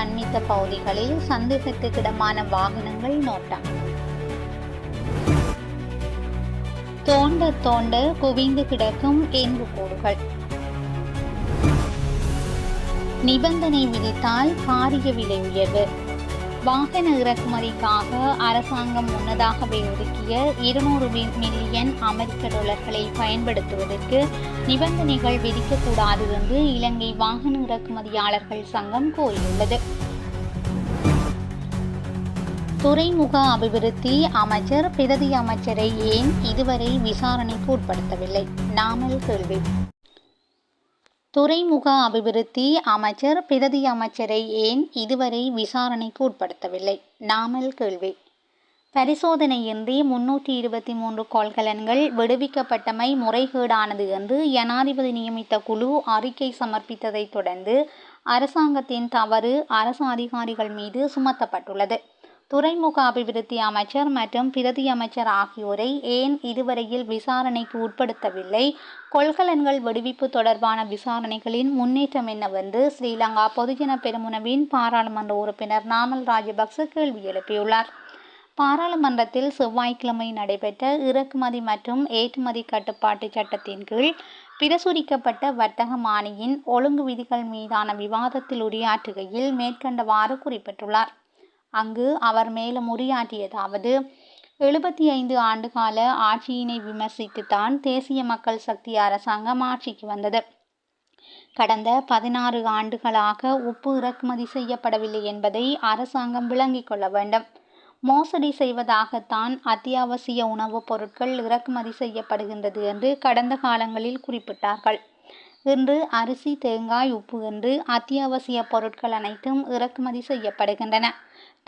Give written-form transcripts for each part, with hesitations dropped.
அண்மித்த பகுதிகளில் சந்தேகத்துக்கிடமான வாகனங்கள் நோட்டம். தோண்ட தோண்ட குவிந்து கிடக்கும் எண்புக்கூடுகள். நிபந்தனை விதித்தால் பாரிய விலை உயர்வு. வாகன இறக்குமதிக்காக அரசாங்கம் முன்னதாகவே ஒதுக்கிய 200 மில்லியன் அமெரிக்க டாலர்களை பயன்படுத்துவதற்கு நிபந்தனைகள் விதிக்கக்கூடாது என்று இலங்கை வாகன இறக்குமதியாளர்கள் சங்கம் கோரியுள்ளது. துறைமுக அபிவிருத்தி அமைச்சர் பிரதி அமைச்சரை ஏன் இதுவரை விசாரணைக்கு உட்படுத்தவில்லை? நாமல் கேள்வி. துறைமுக அபிவிருத்தி அமைச்சர் பிரதி அமைச்சரை ஏன் இதுவரை விசாரணைக்கு உட்படுத்தவில்லை? நாமல் கேள்வி. பரிசோதனையின்றி 323 கொள்கலன்கள் விடுவிக்கப்பட்டமை முறைகேடானது என்று ஜனாதிபதி நியமித்த குழு அறிக்கை சமர்ப்பித்ததைத் தொடர்ந்து அரசாங்கத்தின் தவறு அரசு அதிகாரிகள் மீது சுமத்தப்பட்டுள்ளது. துறைமுக அபிவிருத்தி அமைச்சர் மற்றும் பிரதி அமைச்சர் ஆகியோரை ஏன் இதுவரையில் விசாரணைக்கு உட்படுத்தவில்லை? கொள்கலன்கள் விடுவிப்பு தொடர்பான விசாரணைகளின் முன்னேற்றம் என்னவென்று ஸ்ரீலங்கா பொதுஜன பெரமுனவின் பாராளுமன்ற உறுப்பினர் நாமல் ராஜபக்ச கேள்வி எழுப்பியுள்ளார். பாராளுமன்றத்தில் செவ்வாய்க்கிழமை நடைபெற்ற இறக்குமதி மற்றும் ஏற்றுமதி கட்டுப்பாட்டு சட்டத்தின் கீழ் பிரசுரிக்கப்பட்ட வர்த்தக மானியின் ஒழுங்கு விதிகள் மீதான விவாதத்தில் உரையாற்றுகையில் மேற்கண்டவாறு குறிப்பிட்டுள்ளார். அங்கு அவர் மேலும் உரையாற்றியதாவது: 75 ஆண்டுகால ஆட்சியினை விமர்சித்துத்தான் தேசிய மக்கள் சக்தி அரசாங்கம் ஆட்சிக்கு வந்தது. கடந்த 16 ஆண்டுகளாக உப்பு இறக்குமதி செய்யப்படவில்லை என்பதை அரசாங்கம் விளங்கிக் கொள்ள வேண்டும். மோசடி செய்வதாகத்தான் அத்தியாவசிய உணவுப் பொருட்கள் இறக்குமதி செய்யப்படுகின்றது என்று கடந்த காலங்களில் குறிப்பிட்டார்கள். இன்று அரிசி, தேங்காய், உப்பு என்று அத்தியாவசிய பொருட்கள் அனைத்தும் இறக்குமதி செய்யப்படுகின்றன.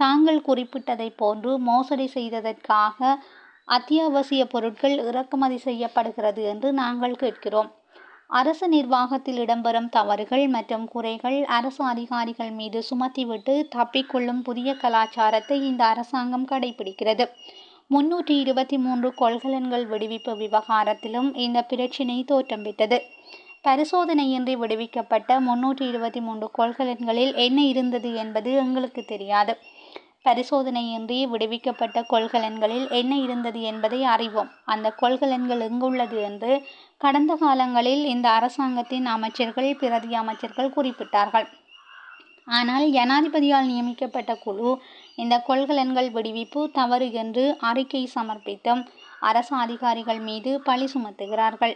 தாங்கள் குறிப்பிட்டதை போன்று மோசடி செய்ததற்காக அத்தியாவசிய பொருட்கள் இறக்குமதி செய்யப்படுகிறது என்று நாங்கள் கேட்கிறோம். அரசு நிர்வாகத்தில் இடம்பெறும் தவறுகள் மற்றும் குறைகள் அரசு அதிகாரிகள் மீது சுமத்திவிட்டு தப்பிக்கொள்ளும் புதிய கலாச்சாரத்தை இந்த அரசாங்கம் கடைபிடிக்கிறது. 323 கொள்கலன்கள் விடுவிப்பு விவகாரத்திலும் இந்த பிரச்சினை தோற்றம் பெற்றது. பரிசோதனையின்றி விடுவிக்கப்பட்ட 323 கொள்கலன்களில் என்ன இருந்தது என்பது எங்களுக்கு தெரியாது. பரிசோதனையின்றி விடுவிக்கப்பட்ட கொள்கலன்களில் என்ன இருந்தது என்பதை அறிவோம். அந்த கொள்கலன்கள் எங்குள்ளது என்று கடந்த காலங்களில் இந்த அரசாங்கத்தின் அமைச்சர்கள், பிரதி அமைச்சர்கள் குறிப்பிட்டார்கள். ஆனால் ஜனாதிபதியால் நியமிக்கப்பட்ட குழு இந்த கொள்கலன்கள் விடுவிப்பு தவறு என்று அறிக்கை சமர்ப்பித்தும் அரசு அதிகாரிகள் மீது பழி சுமத்துகிறார்கள்.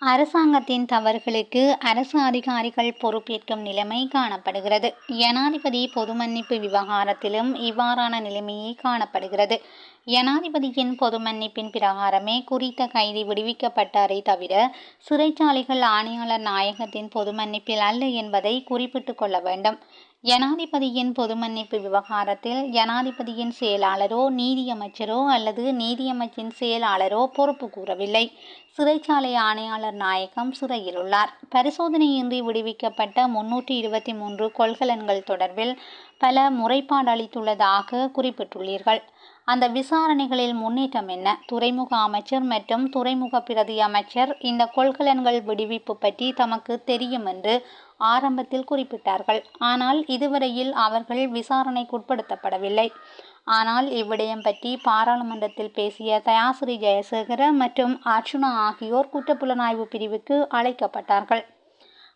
அரசாங்கத்தின் தவறுகளுக்கு அரசு அதிகாரிகள் பொறுப்பேற்கும் நிலைமை காணப்படுகிறது. ஜனாதிபதி பொது மன்னிப்பு விவகாரத்திலும் இவ்வாறான நிலைமையே காணப்படுகிறது. ஜனாதிபதியின் பொது மன்னிப்பின் பிரகாரமே குறித்த கைதி விடுவிக்கப்பட்டாரே தவிர சிறைச்சாலைகள் ஆணையாளர் நாயகத்தின் பொது மன்னிப்பில் அல்ல என்பதை குறிப்பிட்டு கொள்ள வேண்டும். ஜனாதிபதியின் பொது மன்னிப்பு விவகாரத்தில் ஜனாதிபதியின் செயலாளரோ நீதியமைச்சரோ அல்லது நீதியமைச்சின் செயலாளரோ பொறுப்பு கூறவில்லை. சிறைச்சாலை ஆணையாளர் நாயகம் சிறையில் உள்ளார். பரிசோதனையின்றி விடுவிக்கப்பட்ட 323 கொள்கலன்கள் தொடர்பில் பல முறைப்பாடு அளித்துள்ளதாக குறிப்பிட்டுள்ளீர்கள். அந்த விசாரணைகளில் முன்னேற்றம் என்ன? துறைமுக அமைச்சர் மற்றும் துறைமுக பிரதி அமைச்சர் இந்த கொள்கலன்கள் விடுவிப்பு பற்றி தமக்கு தெரியும் என்று ஆரம்பத்தில் குறிப்பிட்டார்கள். ஆனால் இதுவரையில் அவர்கள் விசாரணைக்குட்படுத்தப்படவில்லை. ஆனால் இவ்விடயம் பற்றி பாராளுமன்றத்தில் பேசிய தயாசிறி ஜெயசேகர மற்றும் அர்ச்சுனா ஆகியோர் குற்றப்புலனாய்வு பிரிவுக்கு அழைக்கப்பட்டார்கள்.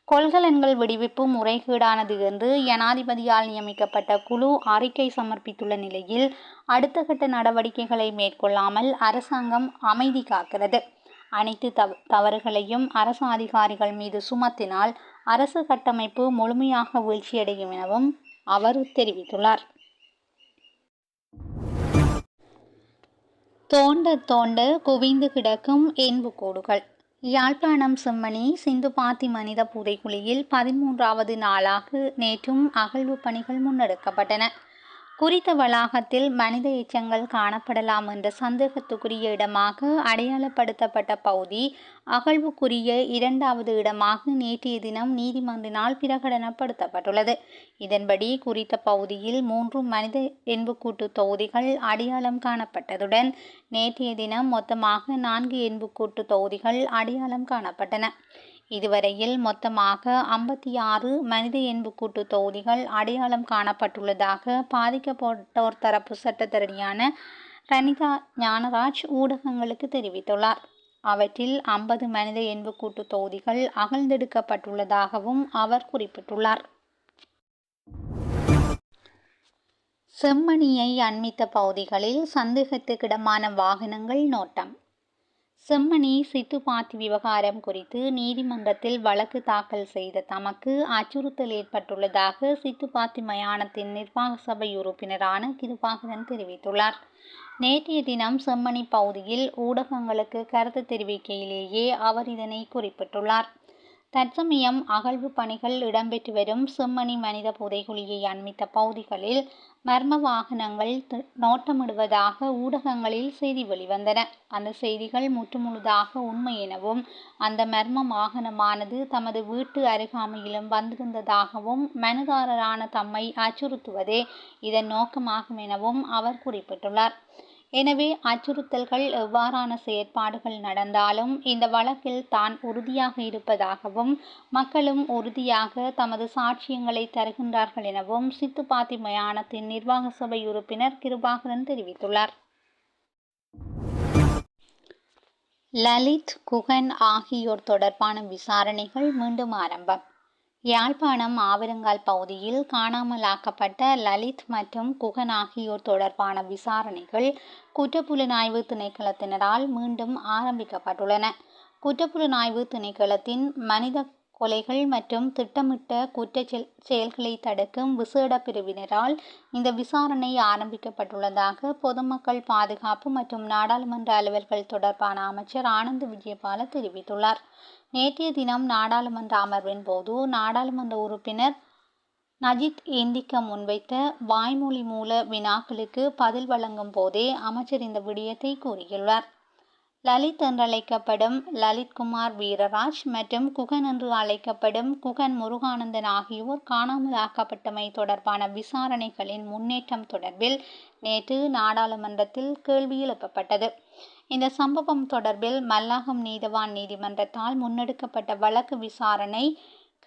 கொள்கலன்கள் விடுவிப்பு முறைகேடானது என்று ஜனாதிபதியால் நியமிக்கப்பட்ட குழு அறிக்கை சமர்ப்பித்துள்ள நிலையில் அடுத்த கட்ட நடவடிக்கைகளை மேற்கொள்ளாமல் அரசாங்கம் அமைதி காக்கிறது. அனைத்து தவறுகளையும் அரசு அதிகாரிகள் மீது சுமத்தினால் அரசு கட்டமைப்பு முழுமையாக வீழ்ச்சியடையும் எனவும் அவர் தெரிவித்துள்ளார். தோண்ட தோண்ட குவிந்து கிடக்கும் எண்புக்கூடுகள். யாழ்ப்பாணம் செம்மணி சிந்துபாத்தி மனித புதைக்குழியில் 13வது நாளாக நேற்றும் அகழ்வு பணிகள் முன்னெடுக்கப்பட்டன. குறித்த வளாகத்தில் மனித எச்சங்கள் காணப்படலாம் என்ற சந்தேகத்துக்குரிய இடமாக அடையாளப்படுத்தப்பட்ட பகுதி அகழ்வுக்குரிய 2வது இடமாக நேற்றைய தினம் நீதிமன்றினால் பிரகடனப்படுத்தப்பட்டுள்ளது. இதன்படி குறித்த பகுதியில் 3 மனித எண்புக்கூட்டு தொகுதிகள் அடையாளம் காணப்பட்டதுடன் நேற்றைய தினம் மொத்தமாக 4 எண்புக்கூட்டு தொகுதிகள் அடையாளம் காணப்பட்டன. இதுவரையில் மொத்தமாக 56 மனித எண்புக்கூட்டு தொகுதிகள் அடையாளம் காணப்பட்டுள்ளதாக பாதிக்கப்பட்டோர் தரப்பு சட்டத்தரணியான ரணிதா ஞானராஜ் ஊடகங்களுக்கு தெரிவித்துள்ளார். அவற்றில் 50 மனித எண்புக்கூட்டு தொகுதிகள் அகழ்ந்தெடுக்கப்பட்டுள்ளதாகவும் அவர் குறிப்பிட்டுள்ளார். செம்மணியை அண்மித்த பகுதிகளில் சந்தேகத்துக்கிடமான வாகனங்கள் நோட்டம். செம்மணி சித்துப்பாத்தி விவகாரம் குறித்து நீதிமன்றத்தில் வழக்கு தாக்கல் செய்த தமக்கு அச்சுறுத்தல் ஏற்பட்டுள்ளதாக சித்துப்பாத்தி மயானத்தின் நிர்வாக சபை உறுப்பினரான கிருபாகரன் தெரிவித்துள்ளார். நேற்றைய தினம் செம்மணி பகுதியில் ஊடகங்களுக்கு கருத்து தெரிவிக்கையிலேயே அவர் இதனை குறிப்பிட்டுள்ளார். தற்சமயம் அகழ்வு பணிகள் இடம்பெற்று வரும் செம்மணி மனித புதைகுழியை அண்மித்த பகுதிகளில் மர்ம வாகனங்கள் நோட்டமிடுவதாக ஊடகங்களில் செய்தி வெளிவந்தன. அந்த செய்திகள் முற்றுமுழுதாக உண்மை எனவும் அந்த மர்ம வாகனமானது தமது வீட்டு அருகாமையிலும் வந்திருந்ததாகவும் மனுதாரரான தம்மை அச்சுறுத்துவதே இதன் நோக்கமாகும் எனவும் அவர் குறிப்பிட்டுள்ளார். எனவே அச்சுறுத்தல்கள் எவ்வாறான செயற்பாடுகள் நடந்தாலும் இந்த வழக்கில் தான் உறுதியாக இருப்பதாகவும் மக்களும் உறுதியாக தமது சாட்சியங்களை தருகின்றார்கள் எனவும் சித்துப்பாத்தி மயானத்தின் நிர்வாக சபை உறுப்பினர் கிருபாகரன் தெரிவித்துள்ளார். லலித், குகன் ஆகியோர் தொடர்பான விசாரணைகள் மீண்டும் ஆரம்பம். யாழ்ப்பாணம் ஆவரங்கால் பகுதியில் காணாமலாக்கப்பட்ட லலித் மற்றும் குகன் ஆகியோர் தொடர்பான விசாரணைகள் குற்றப்புலனாய்வு திணைக்களத்தினரால் மீண்டும் ஆரம்பிக்கப்பட்டுள்ளன. குற்றப்புலனாய்வு திணைக்களத்தின் மனித கொலைகள் மற்றும் திட்டமிட்ட குற்ற செயல்களை தடுக்கும் விசேட பிரிவினரால் இந்த விசாரணை ஆரம்பிக்கப்பட்டுள்ளதாக பொதுமக்கள் பாதுகாப்பு மற்றும் நாடாளுமன்ற அலுவல்கள் தொடர்பான அமைச்சர் ஆனந்த் விஜயபால தெரிவித்துள்ளார். நேற்றைய தினம் நாடாளுமன்ற அமர்வின் போது நாடாளுமன்ற உறுப்பினர் நஜித் ஏந்திக்க முன்வைத்த வாய்மொழி மூல வினாக்களுக்கு பதில் வழங்கும் போதே அமைச்சர் இந்த விடயத்தை கூறியுள்ளார். லலித் என்றழைக்கப்படும் லலித்குமார் வீரராஜ் மற்றும் குகன் என்று அழைக்கப்படும் குகன் முருகானந்தன் ஆகியோர் காணாமலாக்கப்பட்டமை தொடர்பான விசாரணைகளின் முன்னேற்றம் தொடர்பில் நேற்று நாடாளுமன்றத்தில் கேள்வி எழுப்பப்பட்டது. இந்த சம்பவம் தொடர்பில் மல்லாகம் நீதவான் நீதிமன்றத்தால் முன்னெடுக்கப்பட்ட வழக்கு விசாரணை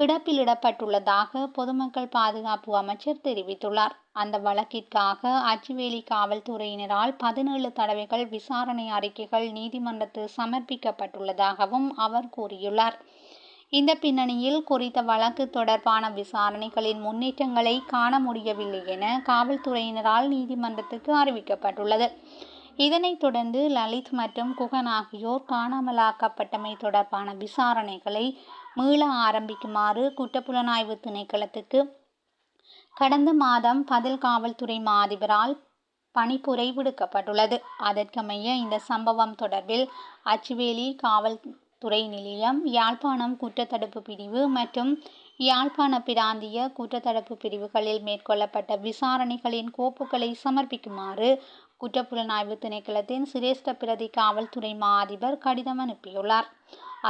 கிடப்பிலிடப்பட்டுள்ளதாக பொதுமக்கள் பாதுகாப்பு அமைச்சர் தெரிவித்துள்ளார். அந்த வழக்கிற்காக அச்சுவேலி காவல்துறையினரால் 17 தடவைகள் விசாரணை அறிக்கைகள் நீதிமன்றத்தில் சமர்ப்பிக்கப்பட்டுள்ளதாகவும் அவர் கூறியுள்ளார். இந்த பின்னணியில் குறித்த வழக்கு தொடர்பான விசாரணைகளின் முன்னேற்றங்களை காண முடியவில்லை என காவல்துறையினரால் நீதிமன்றத்துக்கு அறிவிக்கப்பட்டுள்ளது. இதனைத் தொடர்ந்து லலித் மற்றும் குகன் ஆகியோர் காணாமலாக்கப்பட்டமை தொடர்பான விசாரணைகளை மீள ஆரம்பிக்குமாறு குற்றப்புலனாய்வு திணைக்களத்துக்கு கடந்த மாதம் பதில் காவல்துறை மா அதிபரால் பணிப்புரை விடுக்கப்பட்டுள்ளது. அதற்கமைய இந்த சம்பவம் தொடர்பில் அச்சுவேலி காவல்துறை நிலையம், யாழ்ப்பாணம் குற்றத்தடுப்பு பிரிவு மற்றும் யாழ்ப்பாண பிராந்திய குற்றத்தடுப்பு பிரிவுகளில் மேற்கொள்ளப்பட்ட விசாரணைகளின் கோப்புகளை சமர்ப்பிக்குமாறு குற்றப்புலனாய்வு திணைக்களத்தின் சிரேஷ்ட பிரதி காவல்துறை மா அதிபர் கடிதம் அனுப்பியுள்ளார்.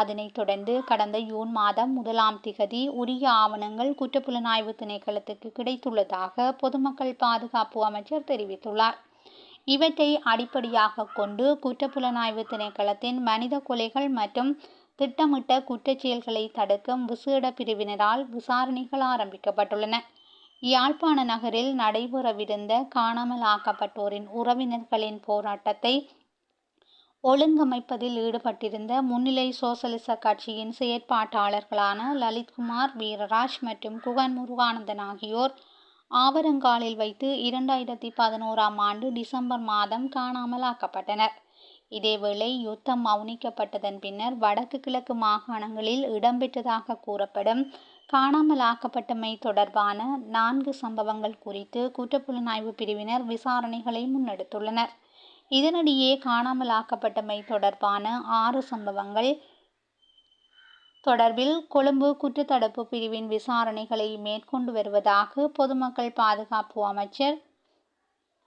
அதனைத் தொடர்ந்து கடந்த ஜூன் மாதம் 1ஆம் திகதி உரிய ஆவணங்கள் குற்றப்புலனாய்வு திணைக்களத்துக்கு கிடைத்துள்ளதாக பொதுமக்கள் பாதுகாப்பு அமைச்சர் தெரிவித்துள்ளார். இவற்றை அடிப்படையாக கொண்டு குற்றப்புலனாய்வு திணைக்களத்தின் மனித கொலைகள் மற்றும் திட்டமிட்ட குற்றச் செயல்களை தடுக்கும் விசேட பிரிவினரால் விசாரணைகள் ஆரம்பிக்கப்பட்டுள்ளன. யாழ்ப்பாண நகரில் நடைபெறவிருந்த காணாமல் ஆக்கப்பட்டோரின் உறவினர்களின் போராட்டத்தை ஒழுங்கமைப்பதில் ஈடுபட்டிருந்த முன்னிலை சோசலிச கட்சியின் செயற்பாட்டாளர்களான லலித்குமார் வீரராஜ் மற்றும் குகன் முருகானந்தன் ஆகியோர் ஆவரங்காலில் வைத்து 2011ஆம் ஆண்டு டிசம்பர் மாதம் காணாமல் ஆக்கப்பட்டனர். இதேவேளை யுத்தம் மௌனிக்கப்பட்டதன் பின்னர் வடக்கு கிழக்கு மாகாணங்களில் இடம்பெற்றதாக கூறப்படும் காணாமல் ஆக்கப்பட்டமை தொடர்பான 4 சம்பவங்கள் குறித்து குற்றப்புலனாய்வு பிரிவினர் விசாரணைகளை முன்னெடுத்துள்ளனர். இதனிடையே காணாமல் ஆக்கப்பட்டமை தொடர்பான 6 சம்பவங்கள் தொடர்பில் கொழும்பு குற்றத்தடுப்பு பிரிவின் விசாரணைகளை மேற்கொண்டு வருவதாக பொதுமக்கள் பாதுகாப்பு அமைச்சர்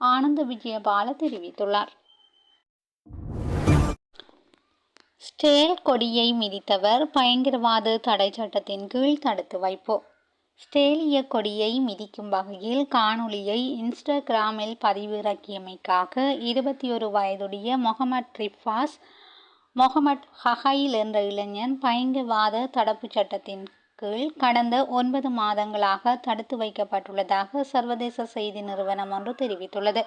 ஆனந்த் விஜயபால தெரிவித்துள்ளார். ஸ்டேல் கொடியை மிதித்தவர் பயங்கரவாத தடை சட்டத்தின் கீழ் தடுத்து வைப்பு. ஸ்டேலிய கொடியை மிதிக்கும் வகையில் காணொளியை இன்ஸ்டாகிராமில் பதிவிறக்கியமைக்காக 21 வயதுடைய மொஹமட் ரிஃபாஸ் மொஹமட் ஹஹைல் என்ற இளைஞன் பயங்கரவாத தடுப்புச் சட்டத்தின் கீழ் கடந்த 9 மாதங்களாக தடுத்து வைக்கப்பட்டுள்ளதாக சர்வதேச செய்தி நிறுவனம் ஒன்று தெரிவித்துள்ளது.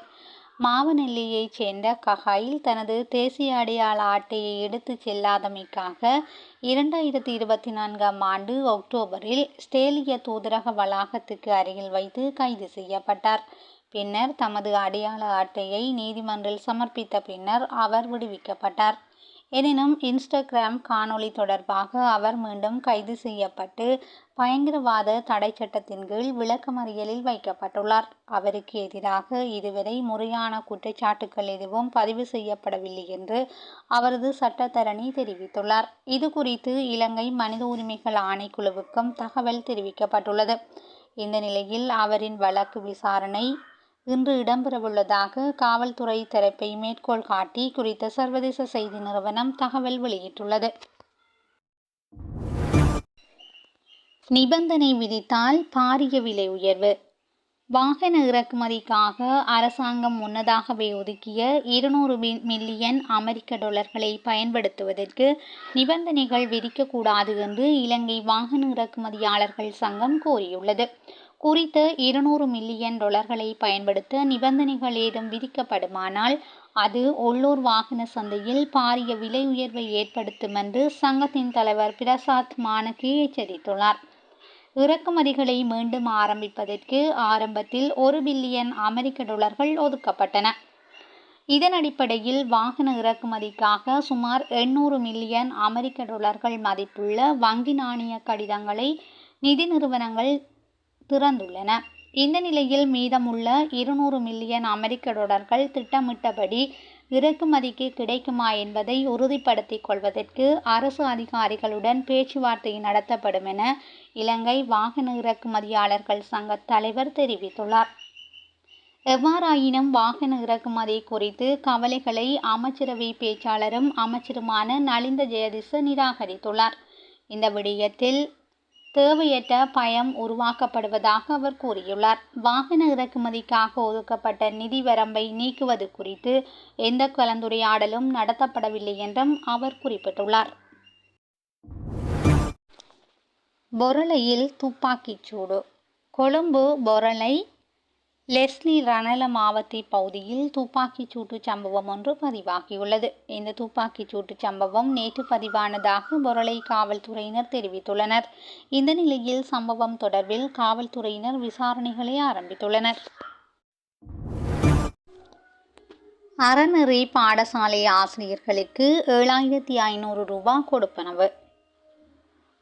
மாவனெல்லியைச் சேர்ந்த கஹைல் தனது தேசிய அடையாள அட்டையை எடுத்துச் செல்லாதமைக்காக 2024ஆம் ஆண்டு அக்டோபரில் ஸ்டேலிய தூதரக வளாகத்துக்கு அருகில் வைத்து கைது செய்யப்பட்டார். பின்னர் தமது அடையாள அட்டையை நீதிமன்றில் சமர்ப்பித்த பின்னர் அவர் விடுவிக்கப்பட்டார். எனினும் இன்ஸ்டாகிராம் காணொளி தொடர்பாக அவர் மீண்டும் கைது செய்யப்பட்டு பயங்கரவாத தடை சட்டத்தின் கீழ் விளக்கமறியலில் வைக்கப்பட்டுள்ளார். அவருக்கு எதிராக இதுவரை முறையான குற்றச்சாட்டுகள் எதுவும் பதிவு செய்யப்படவில்லை என்று அவரது சட்டத்தரணி தெரிவித்துள்ளார். இது குறித்து இலங்கை மனித உரிமைகள் ஆணைக்குழுவுக்கும் தகவல் தெரிவிக்கப்பட்டுள்ளது. இந்த நிலையில் அவரின் வழக்கு விசாரணை இன்று இடம்பெறவுள்ளதாக காவல்துறை தரப்பை மேற்கோள் காட்டி குறித்த சர்வதேச செய்தி நிறுவனம் தகவல் வெளியிட்டுள்ளது. நிபந்தனை விதித்தால் பாரிய விலை உயர்வு. வாகன இறக்குமதிக்காக அரசாங்கம் முன்னதாகவே ஒதுக்கிய 200 மில்லியன் அமெரிக்க டாலர்களை பயன்படுத்துவதற்கு நிபந்தனைகள் விதிக்கக்கூடாது என்று இலங்கை வாகன இறக்குமதியாளர்கள் சங்கம் கோரியுள்ளது. குறித்த 200 மில்லியன் டாலர்களை பயன்படுத்த நிபந்தனைகள் ஏதும் விதிக்கப்படுமானால் அது உள்ளூர் வாகன சந்தையில் பாரிய விலை உயர்வை ஏற்படுத்தும் என்று சங்கத்தின் தலைவர் பிரசாத் மானகே எச்சரித்துள்ளார். இறக்குமதிகளை மீண்டும் ஆரம்பிப்பதற்கு ஆரம்பத்தில் 1 பில்லியன் அமெரிக்க டாலர்கள் ஒதுக்கப்பட்டன. இதன் அடிப்படையில் வாகன இறக்குமதிக்காக சுமார் 800 மில்லியன் அமெரிக்க டாலர்கள் மதிப்புள்ள வங்கி நாணய கடிதங்களை நிதி நிறுவனங்கள் திறந்துள்ளன. இந்த நிலையில் மீதமுள்ள 200 மில்லியன் அமெரிக்க டாலர்கள் திட்டமிட்டபடி இறக்குமதிக்கு கிடைக்குமா என்பதை உறுதிப்படுத்திக் கொள்வதற்கு அரசு அதிகாரிகளுடன் பேச்சுவார்த்தை நடத்தப்படும் என இலங்கை வாகன இறக்குமதியாளர்கள் சங்க தலைவர் தெரிவித்துள்ளார். எவ்வாறாயினும் வாகன இறக்குமதி குறித்து கவலைகளை அமைச்சரவை பேச்சாளரும் அமைச்சருமான நலிந்த ஜெயதிச நிராகரித்துள்ளார். இந்த விடயத்தில் தேவையற்ற பயம் உருவாக்கப்படுவதாக அவர் கூறியுள்ளார். வாகன இறக்குமதிக்காக ஒதுக்கப்பட்ட நிதி வரம்பை நீக்குவது குறித்து எந்த கலந்துரையாடலும் நடத்தப்படவில்லை என்றும் அவர் குறிப்பிட்டுள்ளார். பொரளையில் துப்பாக்கிச்சூடு. கொழும்பு பொரளை லெஸ்லி ரணல மாவத்தை பகுதியில் துப்பாக்கிச்சூட்டு சம்பவம் ஒன்று பதிவாகியுள்ளது. இந்த துப்பாக்கிச்சூட்டு சம்பவம் நேற்று பதிவானதாக பொரளை காவல்துறையினர் தெரிவித்துள்ளனர். இந்த நிலையில் சம்பவம் தொடர்பில் காவல்துறையினர் விசாரணைகளை ஆரம்பித்துள்ளனர். அறநெறி பாடசாலை ஆசிரியர்களுக்கு 7500 ரூபாய் கொடுப்பனவு.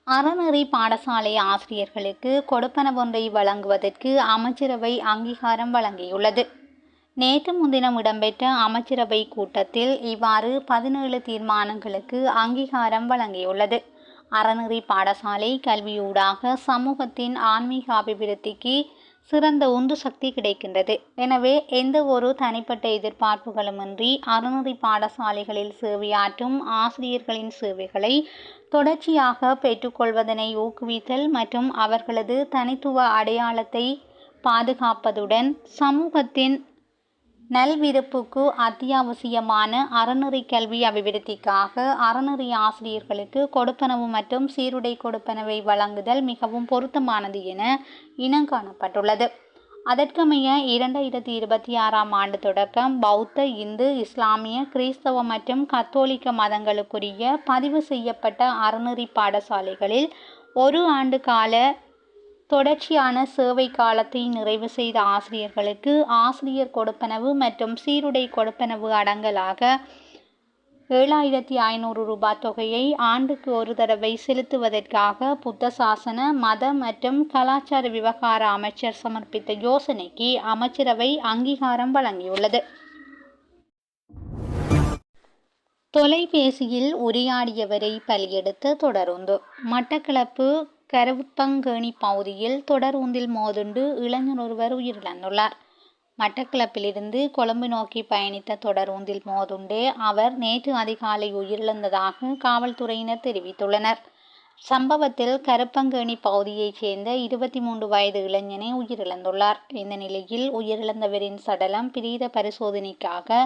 அறநெறி பாடசாலை ஆசிரியர்களுக்கு கொடுப்பனவொன்றை வழங்குவதற்கு அமைச்சரவை அங்கீகாரம் வழங்கியுள்ளது. நேற்று முன்தினம் இடம்பெற்ற அமைச்சரவை கூட்டத்தில் இவ்வாறு 17 தீர்மானங்களுக்கு அங்கீகாரம் வழங்கியுள்ளது. அறநெறி பாடசாலை கல்வியூடாக சமூகத்தின் ஆன்மீக அபிவிருத்திக்கு சிறந்த உந்து சக்தி கிடைக்கின்றது. எனவே எந்த ஒரு தனிப்பட்ட எதிர்பார்ப்புகளுமின்றி அறநெறி பாடசாலைகளில் சேவையாற்றும் ஆசிரியர்களின் சேவைகளை தொடர்ச்சியாக பெற்றுக்கொள்வதனை ஊக்குவித்தல் மற்றும் அவர்களது தனித்துவ அடையாளத்தை பாதுகாப்பதுடன் சமூகத்தின் நல்விருப்புக்கு அத்தியாவசியமான அறநெறி கல்வி அபிவிருத்திக்காக அறநெறி ஆசிரியர்களுக்கு கொடுப்பனவு மற்றும் சீருடை கொடுப்பனவை வழங்குதல் மிகவும் பொருத்தமானது என இனங்காணப்பட்டுள்ளது. அதற்கமைய 2026ஆம் ஆண்டு தொடக்கம் பௌத்த, இந்து, இஸ்லாமிய, கிறிஸ்தவ மற்றும் கத்தோலிக்க மதங்களுக்குரிய பதிவு செய்யப்பட்ட அறநெறி பாடசாலைகளில் 1 ஆண்டு கால தொடர்ச்சியான சேவை காலத்தை நிறைவு செய்த ஆசிரியர்களுக்கு ஆசிரியர் கொடுப்பனவு மற்றும் சீருடை கொடுப்பனவு அடங்கலாக 7500 ரூபாய் தொகையை ஆண்டுக்கு ஒரு தடவை செலுத்துவதற்காக புத்த சாசன, மத மற்றும் கலாச்சார விவகார அமைச்சர் சமர்ப்பித்த யோசனைக்கு அமைச்சரவை அங்கீகாரம் வழங்கியுள்ளது. தொலைபேசியில் உரையாடியவரை பலியெடுத்த தொடருந்து. மட்டக்களப்பு கருப்பங்கேணி பகுதியில் தொடரூந்தில் மோதுண்டு இளைஞர் ஒருவர் உயிரிழந்துள்ளார். மட்டக்களப்பிலிருந்து கொழும்பு நோக்கி பயணித்த தொடரூந்தில் மோதுண்டே அவர் நேற்று அதிகாலை உயிரிழந்ததாக காவல்துறையினர் தெரிவித்துள்ளனர். சம்பவத்தில் கருப்பங்கேணி பகுதியைச் சேர்ந்த 23 வயது இளைஞனே உயிரிழந்துள்ளார். இந்த நிலையில் உயிரிழந்தவரின் சடலம் பிரேத பரிசோதனைக்காக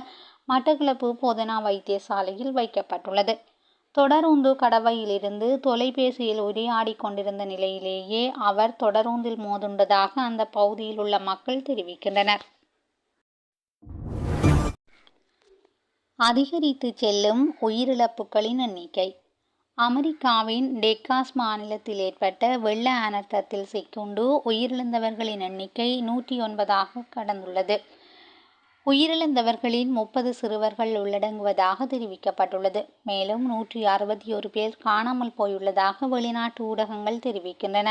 மட்டக்களப்பு போதனா வைத்தியசாலையில் வைக்கப்பட்டுள்ளது. தொடருந்து கடவையிலிருந்து தொலைபேசியில் உரையாடி கொண்டிருந்த நிலையிலேயே அவர் தொடருந்தில் மோதுண்டதாக அந்த பகுதியில் உள்ள மக்கள் தெரிவிக்கின்றனர். அதிகரித்து செல்லும் உயிரிழப்புகளின் எண்ணிக்கை. அமெரிக்காவின் டெக்காஸ் மாநிலத்தில் ஏற்பட்ட வெள்ள அனர்த்தத்தில் சிக்குண்டு உயிரிழந்தவர்களின் எண்ணிக்கை 109 கடந்துள்ளது. உயிரிழந்தவர்களின் 30 சிறுவர்கள் உள்ளடங்குவதாக தெரிவிக்கப்பட்டுள்ளது. மேலும் 161 பேர் காணாமல் போயுள்ளதாக வெளிநாட்டு ஊடகங்கள் தெரிவிக்கின்றன.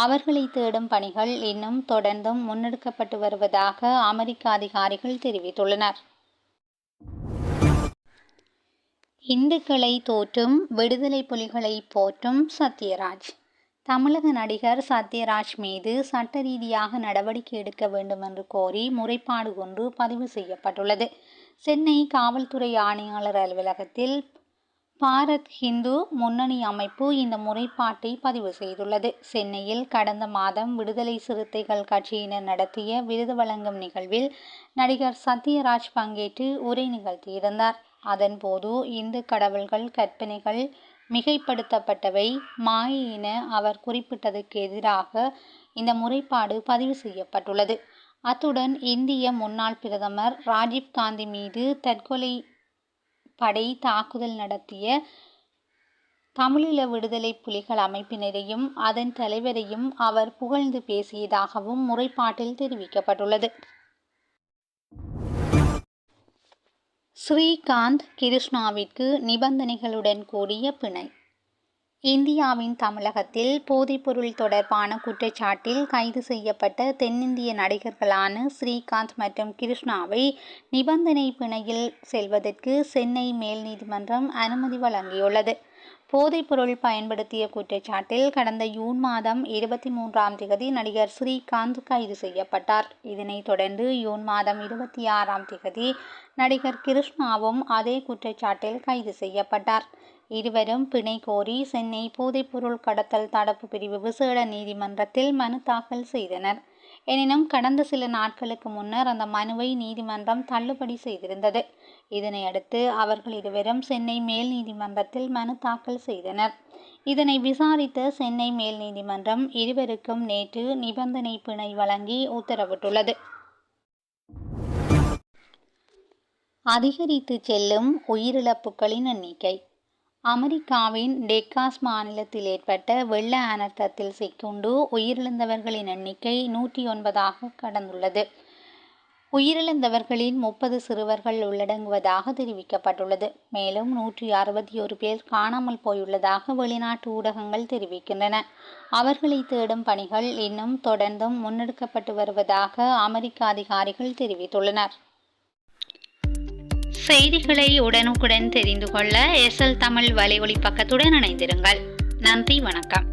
அவர்களை தேடும் பணிகள் இன்னும் தொடர்ந்தும் முன்னெடுக்கப்பட்டு வருவதாக அமெரிக்க அதிகாரிகள் தெரிவித்துள்ளனர். இந்துக்களை தோற்றும் விடுதலை புலிகளை போற்றும் சத்யராஜ். தமிழக நடிகர் சத்யராஜ் மீது சட்ட ரீதியாக நடவடிக்கை எடுக்க வேண்டும் என்று கோரி முறைப்பாடு ஒன்று பதிவு செய்யப்பட்டுள்ளது. சென்னை காவல்துறை ஆணையாளர் அலுவலகத்தில் பாரத் ஹிந்து முன்னணி அமைப்பு இந்த முறைப்பாட்டை பதிவு செய்துள்ளது. சென்னையில் கடந்த மாதம் விடுதலை சிறுத்தைகள் கட்சியினர் நடத்திய விருது வழங்கும் நிகழ்வில் நடிகர் சத்யராஜ் பங்கேற்று உரை நிகழ்த்தியிருந்தார். அதன்போது இந்து கடவுள்கள் கற்பனைகள் மிகைப்படுத்தப்பட்டவை, மாயை என அவர் குறிப்பிட்டதற்கு எதிராக இந்த முறைப்பாடு பதிவு செய்யப்பட்டுள்ளது. அத்துடன் இந்திய முன்னாள் பிரதமர் ராஜீவ்காந்தி மீது தற்கொலை படை தாக்குதல் நடத்திய தமிழீழ விடுதலை புலிகள் அமைப்பினரையும் அதன் தலைவரையும் அவர் புகழ்ந்து பேசியதாகவும் முறைப்பாட்டில் தெரிவிக்கப்பட்டுள்ளது. ஸ்ரீகாந்த் கிருஷ்ணாவிற்கு நிபந்தனைகளுடன் கூடிய பிணை. இந்தியாவின் தமிழகத்தில் போதைப்பொருள் தொடர்பான குற்றச்சாட்டில் கைது செய்யப்பட்ட தென்னிந்திய நடிகர்களான ஸ்ரீகாந்த் மற்றும் கிருஷ்ணாவை நிபந்தனை பிணையில் செல்வதற்கு சென்னை மேல் நீதிமன்றம் அனுமதி வழங்கியுள்ளது. போதைப்பொருள் பயன்படுத்திய குற்றச்சாட்டில் கடந்த ஜூன் மாதம் 23 நடிகர் ஸ்ரீகாந்த் கைது செய்யப்பட்டார். இதனைத் தொடர்ந்து ஜூன் மாதம் 26 நடிகர் கிருஷ்ணாவும் அதே குற்றச்சாட்டில் கைது செய்யப்பட்டார். இருவரும் பிணை கோரி சென்னை போதைப்பொருள் கடத்தல் தடுப்பு பிரிவு விசேட நீதிமன்றத்தில் மனு தாக்கல் செய்தனர். எனினும் கடந்த சில நாட்களுக்கு முன்னர் அந்த மனுவை நீதிமன்றம் தள்ளுபடி செய்திருந்தது. இதனையடுத்து அவர்கள் இருவரும் சென்னை மேல் நீதிமன்றத்தில் மனு தாக்கல் செய்தனர். இதனை விசாரித்த சென்னை மேல் நீதிமன்றம் இருவருக்கும் நேற்று நிபந்தனை பிணை வழங்கி உத்தரவிட்டுள்ளது. அதிகரித்து செல்லும் உயிரிழப்புகளின் எண்ணிக்கை. அமெரிக்காவின் டெக்காஸ் மாநிலத்தில் ஏற்பட்ட வெள்ள அனர்த்தத்தில் சிக்குண்டு உயிரிழந்தவர்களின் எண்ணிக்கை 109 கடந்துள்ளது. உயிரிழந்தவர்களின் 30 சிறுவர்கள் உள்ளடங்குவதாக தெரிவிக்கப்பட்டுள்ளது. மேலும் 161 பேர் காணாமல் போயுள்ளதாக வெளிநாட்டு ஊடகங்கள் தெரிவிக்கின்றன. அவர்களை தேடும் பணிகள் இன்னும் தொடர்ந்தும் முன்னெடுக்கப்பட்டு வருவதாக அமெரிக்க அதிகாரிகள் தெரிவித்துள்ளனர். செய்திகளை உடனுக்குடன் தெரிந்து கொள்ள SL தமிழ் வலையொலி பக்கத்துடன் இணைந்திருங்கள். நன்றி, வணக்கம்.